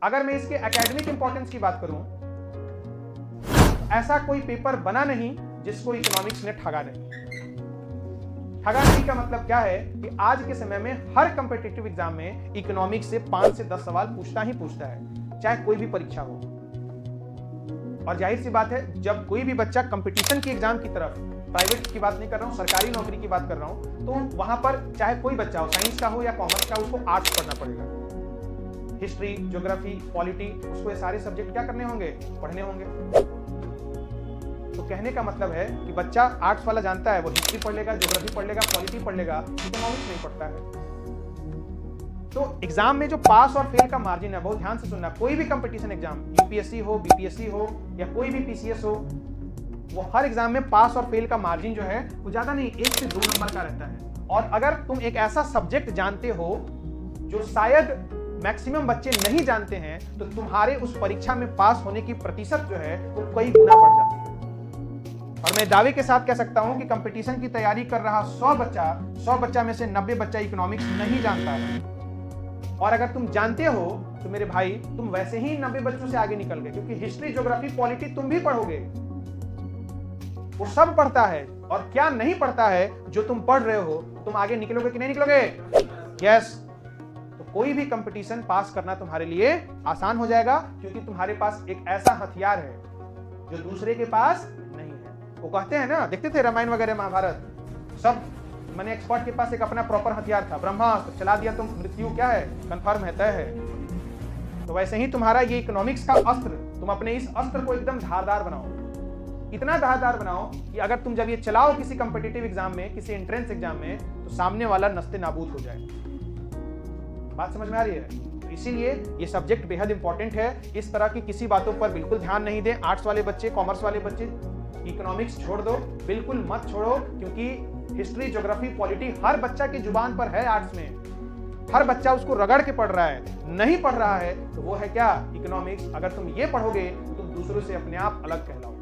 अगर मैं इसके एकेडमिक इंपॉर्टेंस की बात करूं, ऐसा कोई पेपर बना नहीं जिसको इकोनॉमिक्स ने ठगा नहीं। ठगा नहीं का मतलब क्या है कि आज के समय में हर कॉम्पिटिटिव एग्जाम में इकोनॉमिक्स से 5 से 10 सवाल पूछता ही पूछता है, चाहे कोई भी परीक्षा हो। और जाहिर सी बात है, जब कोई भी बच्चा कंपटीशन की एग्जाम की तरफ, प्राइवेट की बात नहीं कर रहा हूं, सरकारी नौकरी की बात कर रहा हूं, तो वहां पर चाहे कोई बच्चा हो, साइंस का हो या कॉमर्स का, उसको आर्ट्स पढ़ना पड़ेगा। हिस्ट्री, ज्योग्राफी, पॉलिटी, उसको ये सारे सब्जेक्ट क्या करने होंगे? पढ़ने होंगे। तो कहने का मतलब है कि बच्चा आर्ट्स वाला जानता है, वो हिस्ट्री पढ़ लेगा, ज्योग्राफी पढ़ लेगा, पॉलिटी पढ़ लेगा, इकोनॉमिक्स नहीं पढ़ता है। तो एग्जाम में जो पास और फेल का मार्जिन है, बहुत ध्यान से सुनना, कोई भी कंपटीशन एग्जाम, यूपीएससी हो, बीपीएससी हो या कोई भी पीसीएस हो, वो हर एग्जाम में पास और फेल का मार्जिन जो है वो ज्यादा नहीं, 1 से 2 नंबर का रहता है। और अगर तुम एक ऐसा सब्जेक्ट जानते हो जो शायद मैक्सिमम बच्चे नहीं जानते हैं, तो तुम्हारे उस परीक्षा में पास होने की प्रतिशत जो है वो कई गुना बढ़ जाती है। और मैं दावे के साथ कह सकता हूं कि कंपटीशन की तैयारी कर रहा 100 बच्चा में से 90 बच्चा इकोनॉमिक्स नहीं जानता है। और अगर तुम जानते हो तो मेरे भाई, तुम वैसे ही 90 बच्चों से आगे निकल गए, क्योंकि हिस्ट्री, ज्योग्राफी, पॉलिटी तुम भी पढ़ोगे, वो सब पढ़ता है। और क्या नहीं पढ़ता है जो तुम पढ़ रहे हो, तुम आगे निकलोगे कि नहीं निकलोगे? यस। तो कोई भी कंपटीशन पास करना तुम्हारे लिए आसान हो जाएगा, क्योंकि तुम्हारे पास एक ऐसा हथियार है जो दूसरे के पास नहीं है। वो कहते हैं ना, देखते थे रामायण वगैरह, महाभारत, सब मैंने एक्सपर्ट के पास एक अपना प्रॉपर हथियार था, ब्रह्मास्त्र चला दिया तो मृत्यु क्या है? कंफर्म है, तय है। तो वैसे ही तुम्हारा ये इकोनॉमिक्स का अस्त्र, तुम अपने इस अस्त्र को एकदम धारदार बनाओ, इतना धारदार बनाओ कि अगर तुम जब ये चलाओ किसी कॉम्पिटिटिव एग्जाम में, किसी एंट्रेंस एग्जाम में, तो सामने वाला नस्ते नाबूद हो जाए। बात समझ में आ रही है? तो इसीलिए ये सब्जेक्ट बेहद इंपॉर्टेंट है। इस तरह की किसी बातों पर बिल्कुल ध्यान नहीं दें। आर्ट्स वाले बच्चे, कॉमर्स वाले बच्चे, इकोनॉमिक्स छोड़ दो, बिल्कुल मत छोड़ो, क्योंकि हिस्ट्री, ज्योग्राफी, पॉलिटी हर बच्चा की जुबान पर है। आर्ट्स में हर बच्चा उसको रगड़ के पढ़ रहा है। नहीं पढ़ रहा है तो वो है क्या? इकोनॉमिक्स। अगर तुम ये पढ़ोगे तो तुम दूसरों से अपने आप अलग कहलाओगे।